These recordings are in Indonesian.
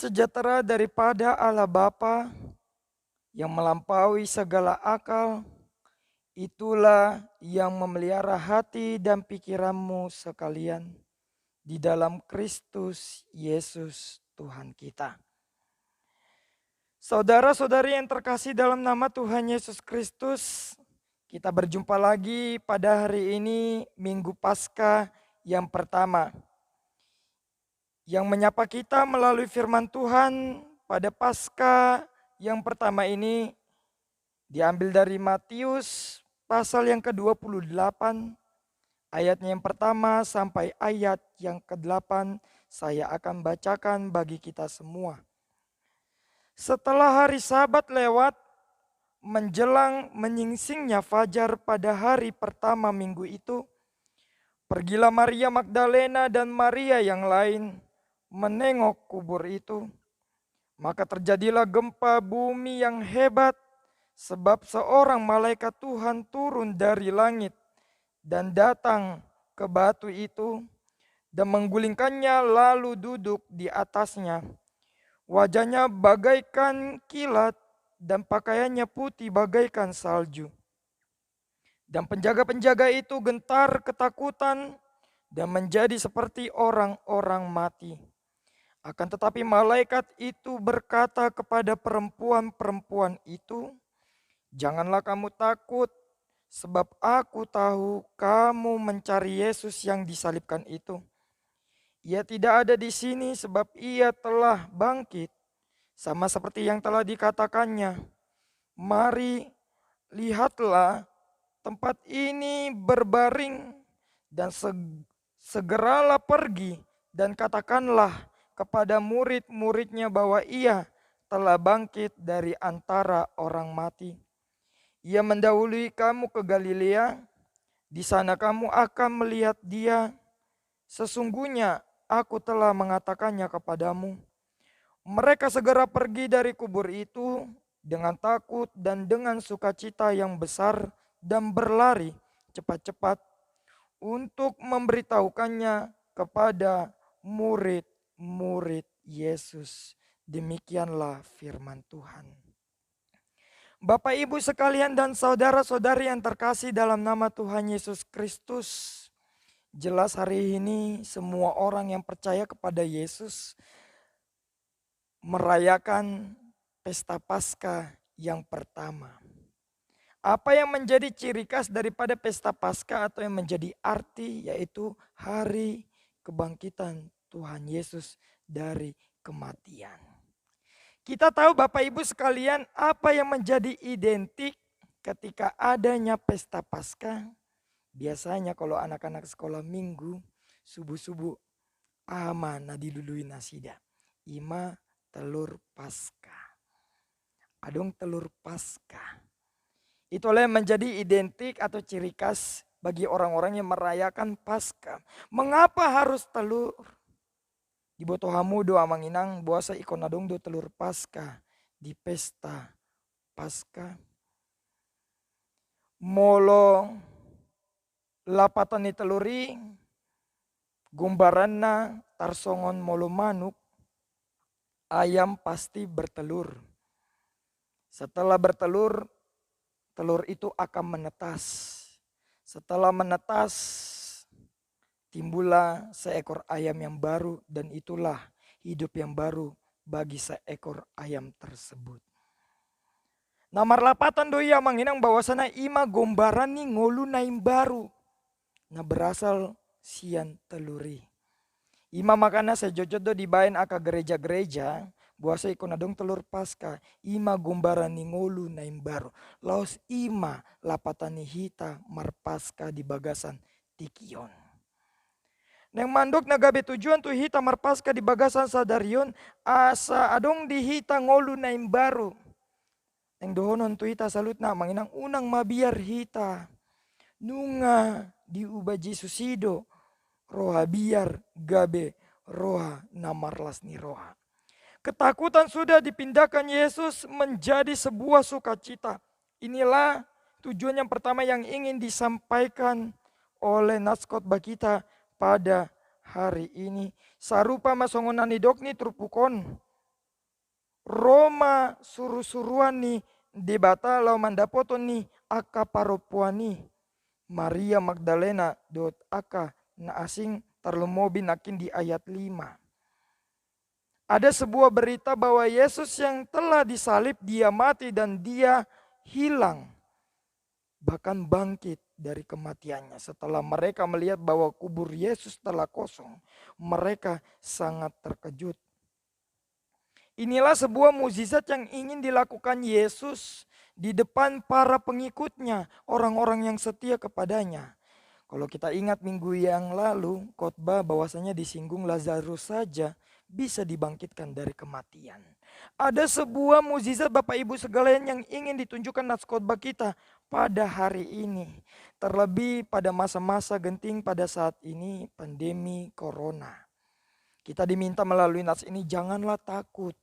sejahtera daripada Allah Bapa yang melampaui segala akal, itulah yang memelihara hati dan pikiranmu sekalian di dalam Kristus Yesus Tuhan kita. Saudara-saudari yang terkasih dalam nama Tuhan Yesus Kristus, kita berjumpa lagi pada hari ini Minggu Paskah yang pertama. Yang menyapa kita melalui firman Tuhan pada Paskah yang pertama ini diambil dari Matius pasal yang ke-28 ayatnya yang pertama sampai ayat yang ke-8 saya akan bacakan bagi kita semua. Setelah hari Sabat lewat, menjelang menyingsingnya fajar pada hari pertama minggu itu, pergilah Maria Magdalena dan Maria yang lain menengok kubur itu. Maka terjadilah gempa bumi yang hebat, sebab seorang malaikat Tuhan turun dari langit dan datang ke batu itu dan menggulingkannya lalu duduk di atasnya. Wajahnya bagaikan kilat dan pakaiannya putih bagaikan salju. Dan penjaga-penjaga itu gentar ketakutan dan menjadi seperti orang-orang mati. Akan tetapi malaikat itu berkata kepada perempuan-perempuan itu, "Janganlah kamu takut, sebab aku tahu kamu mencari Yesus yang disalibkan itu. Ia tidak ada di sini sebab ia telah bangkit, sama seperti yang telah dikatakannya. Mari, lihatlah tempat ini berbaring dan segeralah pergi dan katakanlah kepada murid-muridnya bahwa ia telah bangkit dari antara orang mati. Ia mendahului kamu ke Galilea, di sana kamu akan melihat dia. Sesungguhnya aku telah mengatakannya kepadamu." Mereka segera pergi dari kubur itu dengan takut dan dengan sukacita yang besar dan berlari cepat-cepat untuk memberitahukannya kepada murid-murid Yesus. Demikianlah firman Tuhan. Bapak, Ibu sekalian dan saudara-saudari yang terkasih dalam nama Tuhan Yesus Kristus. Jelas hari ini semua orang yang percaya kepada Yesus merayakan pesta Paskah yang pertama. Apa yang menjadi ciri khas daripada pesta Paskah atau yang menjadi arti, yaitu hari kebangkitan Tuhan Yesus dari kematian. Kita tahu Bapak Ibu sekalian apa yang menjadi identik ketika adanya pesta Paskah. Biasanya kalau anak-anak sekolah minggu, subuh-subuh, mana dilului nasida. Ima telur Paskah. Adong telur Paskah. Itulah yang menjadi identik atau ciri khas bagi orang-orang yang merayakan Paskah. Mengapa harus telur? Di botohamu doa manginang buasa ikon adong do telur Paskah di pesta Paskah. Molo lapatan ni teluri gumbaranna tarsongon molo manuk, ayam pasti bertelur. Setelah bertelur, telur itu akan menetas. Setelah menetas, timbullah seekor ayam yang baru dan itulah hidup yang baru bagi seekor ayam tersebut. Namar lapatan doi manginang bahwasana ima gombaran ni ngolu naim baru. Nah berasal sian teluri. Ima makana sejojodo dibain aka gereja-gereja, buasa ikon adong telur Paskah, ima gombaran ni ngolu naim baru. Laos ima lapatani hita mar Paskah di bagasan tikion. Neng mandok nagabe tujuan tu hita mar Paskah di bagasan sadarion, asa adong di hita ngolu naim baru. Neng dohonon tu hita salut na manginang unang mabiar hita. Nunga diubaji susido. Roha biar gabe roha namarlas ni roha. Ketakutan sudah dipindahkan Yesus menjadi sebuah sukacita. Inilah tujuan yang pertama yang ingin disampaikan oleh naskotbah kita pada hari ini. Sarupa masongonani dokni trupukon. Roma suruh-suruan ni debata lau mandapoto ni aka paropuani Maria Magdalena dot aka na asing terlemobi nakin di ayat 5. Ada sebuah berita bahwa Yesus yang telah disalib, dia mati dan dia hilang. Bahkan bangkit dari kematiannya. Setelah mereka melihat bahwa kubur Yesus telah kosong, mereka sangat terkejut. Inilah sebuah mukjizat yang ingin dilakukan Yesus di depan para pengikutnya, orang-orang yang setia kepadanya. Kalau kita ingat minggu yang lalu, khotbah bahwasanya disinggung Lazarus saja bisa dibangkitkan dari kematian. Ada sebuah mukjizat Bapak Ibu sekalian yang ingin ditunjukkan nats khotbah kita pada hari ini. Terlebih pada masa-masa genting pada saat ini pandemi corona. Kita diminta melalui nats ini janganlah takut.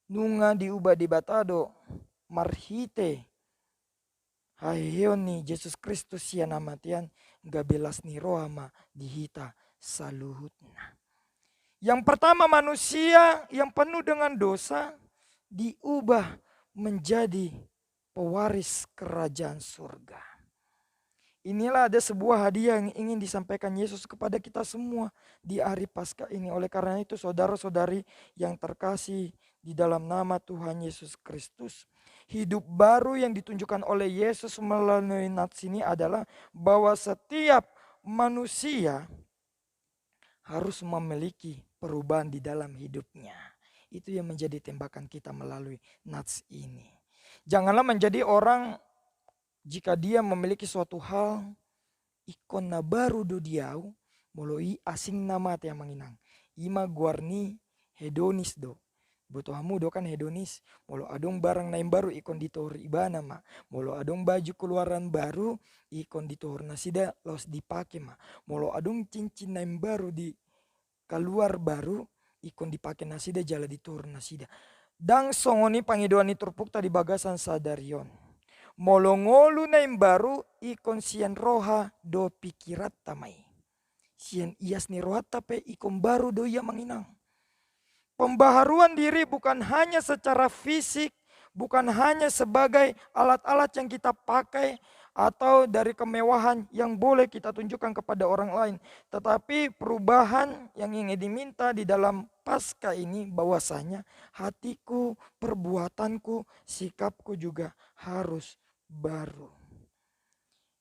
Nunga diubah di batado marhite. Haheoni Yesus Kristus ya namatian gabelas ni rohama dihita saluhutna. Yang pertama manusia yang penuh dengan dosa diubah menjadi pewaris kerajaan surga. Inilah ada sebuah hadiah yang ingin disampaikan Yesus kepada kita semua di hari Paskah ini. Oleh karena itu saudara-saudari yang terkasih di dalam nama Tuhan Yesus Kristus. Hidup baru yang ditunjukkan oleh Yesus melalui nats ini adalah bahwa setiap manusia harus memiliki perubahan di dalam hidupnya. Itu yang menjadi tembakan kita melalui nats ini. Janganlah menjadi orang jika dia memiliki suatu hal, ikon na baru do diau, moloi asing nama yang menginang. Ima guarni hedonis do. Butuh hamu do kan hedonis. Molo adong barang naim baru ikon ditor ibana ma. Molo adong baju keluaran baru ikon ditor nasida los dipake ma. Molo adong cincin naim baru di keluar baru ikon dipake nasida jala ditor nasida. Dang songoni pangidoani turpuk tadi bagasan sadarion. Molongolu na yang baru ikon sian roha do pikirat tamai. Sian ias ni roha tape ikon baru do ia menginang. Pembaharuan diri bukan hanya secara fisik, bukan hanya sebagai alat-alat yang kita pakai atau dari kemewahan yang boleh kita tunjukkan kepada orang lain. Tetapi perubahan yang ingin diminta di dalam Paskah ini bahwasanya hatiku, perbuatanku, sikapku juga harus baru.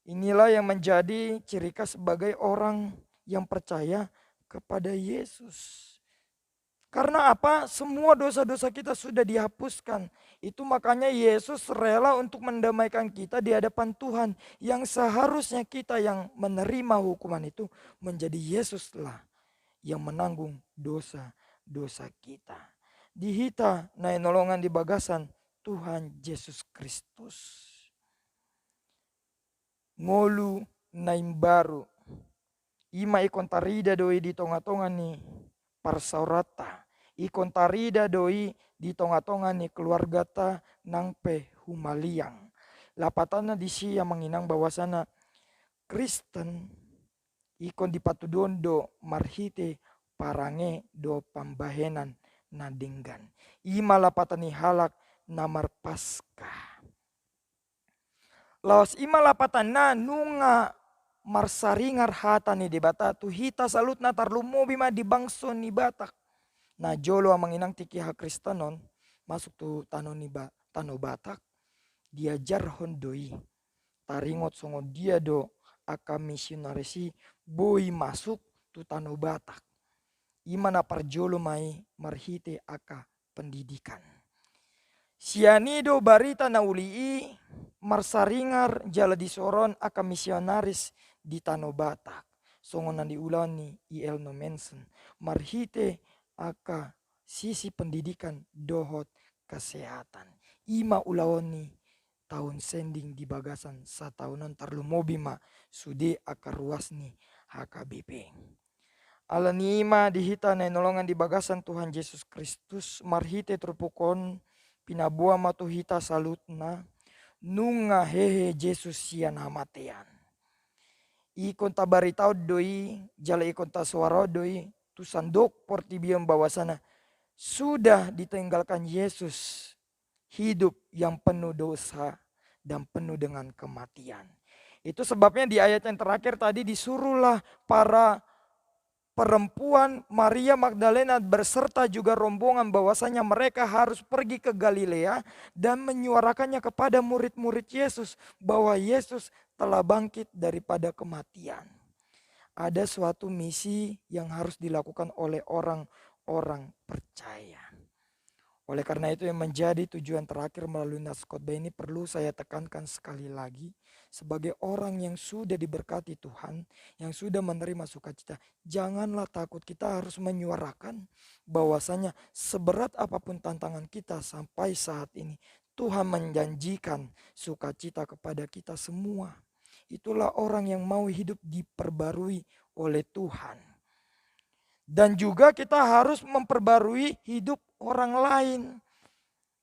Inilah yang menjadi ciri khas sebagai orang yang percaya kepada Yesus. Karena apa? Semua dosa-dosa kita sudah dihapuskan. Itu makanya Yesus rela untuk mendamaikan kita di hadapan Tuhan. Yang seharusnya kita yang menerima hukuman itu menjadi Yesuslah yang menanggung dosa-dosa kita. Dihita naik nolongan di bagasan Tuhan Yesus Kristus. Ngolu naim baru. Ima ikon tarida doi di tonga-tonga ni parsaurata. Ikon tarida doi di tonga-tonga ni keluarga ta nangpe humaliang. Lapatana di siya menginang bahwasana Kristen ikon di patudondo marhite parange do pambahenan nadinggan. Ima lapatani halak namar Paskah. Laos ima lapatan na nunga marsaringar hata ni debata tu hita salut na tarlumo bima di bangso ni batak. Na jolo ang manginang tikiha kristanon masuk tu tano batak. Diajar hondoi. Taringot songo dia do aka misionarisi boi masuk tu tano batak. Ima na parjolo mai marhite aka pendidikan. Sianido barita na ulii marsaringar jala di soron aka misionaris di Tanah Batak. Songonan di ulani IL no mensen. Marhite aka sisi pendidikan dohot kesehatan. Ima ulawani tahun sending di bagasan satahunan tarlumobi ma sude aka ruas ni HKBP. Alanima dihita na nolongan di bagasan Tuhan Yesus Kristus marhite terpukon pinabua matuhita salutna nunga hehe Yesus sian hamatean. Ikon tabaritaw doi jala ikon taswaro doi tu sandok portibiam bawasana sudah ditinggalkan Yesus, hidup yang penuh dosa dan penuh dengan kematian. Itu sebabnya di ayat yang terakhir tadi disuruhlah para perempuan Maria Magdalena berserta juga rombongan bahwasanya mereka harus pergi ke Galilea dan menyuarakannya kepada murid-murid Yesus bahwa Yesus telah bangkit daripada kematian. Ada suatu misi yang harus dilakukan oleh orang-orang percaya. Oleh karena itu yang menjadi tujuan terakhir melalui nas khotbah ini perlu saya tekankan sekali lagi. Sebagai orang yang sudah diberkati Tuhan, yang sudah menerima sukacita, janganlah takut. Kita harus menyuarakan bahwasanya seberat apapun tantangan kita sampai saat ini, Tuhan menjanjikan sukacita kepada kita semua. Itulah orang yang mau hidup diperbarui oleh Tuhan. Dan juga kita harus memperbarui hidup orang lain.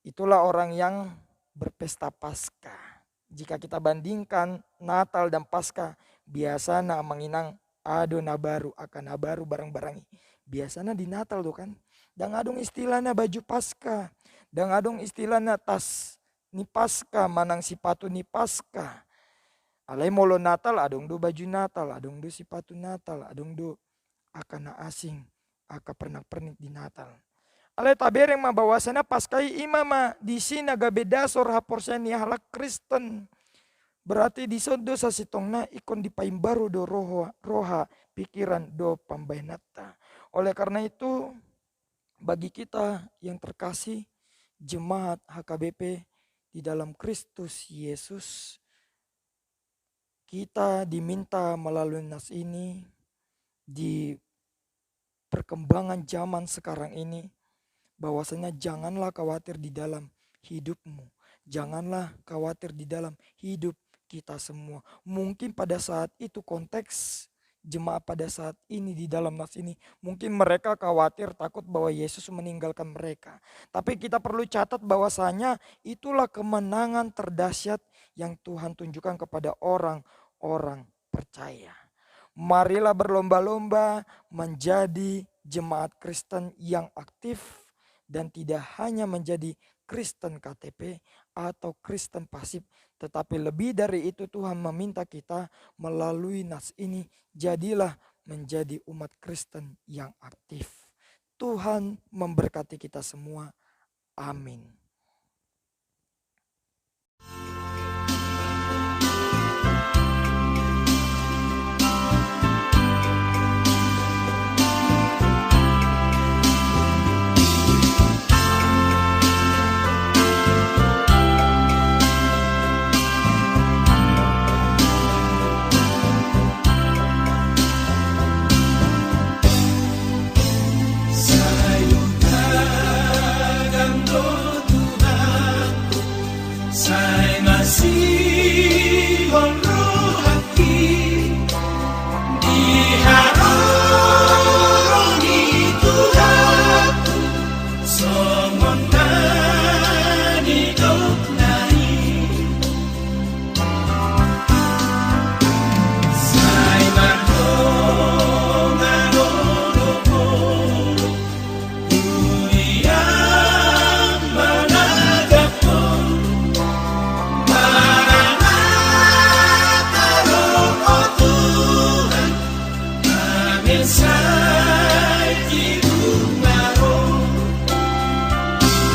Itulah orang yang berpesta Paskah. Jika kita bandingkan Natal dan Paskah, biasanya menginang adona baru akan baru barang-barang. Biasanya di Natal tuh kan. Dan adong istilahnya baju Paskah. Dan adong istilahnya tas ni Paskah, manang sipatu ni Paskah. Alai molo Natal adong do baju Natal, adong do sipatu Natal, adong do akan asing, aka pernak-pernik di Natal. Ale tabereng mabawasana paskai imama di sini gabe dasor haporsani halak Kristen. Berarti di sodo sa sitongna ikon dipaimbaru do roha pikiran do pambainata. Oleh karena itu bagi kita yang terkasih jemaat HKBP di dalam Kristus Yesus, kita diminta melalui nas ini di perkembangan zaman sekarang ini, bahwasanya janganlah khawatir di dalam hidupmu. Janganlah khawatir di dalam hidup kita semua. Mungkin pada saat itu konteks jemaat pada saat ini di dalam nas ini, mungkin mereka khawatir takut bahwa Yesus meninggalkan mereka. Tapi kita perlu catat bahwasanya itulah kemenangan terdahsyat yang Tuhan tunjukkan kepada orang-orang percaya. Marilah berlomba-lomba menjadi jemaat Kristen yang aktif dan tidak hanya menjadi Kristen KTP atau Kristen pasif, tetapi lebih dari itu Tuhan meminta kita melalui nas ini jadilah menjadi umat Kristen yang aktif. Tuhan memberkati kita semua. Amin. Saya masih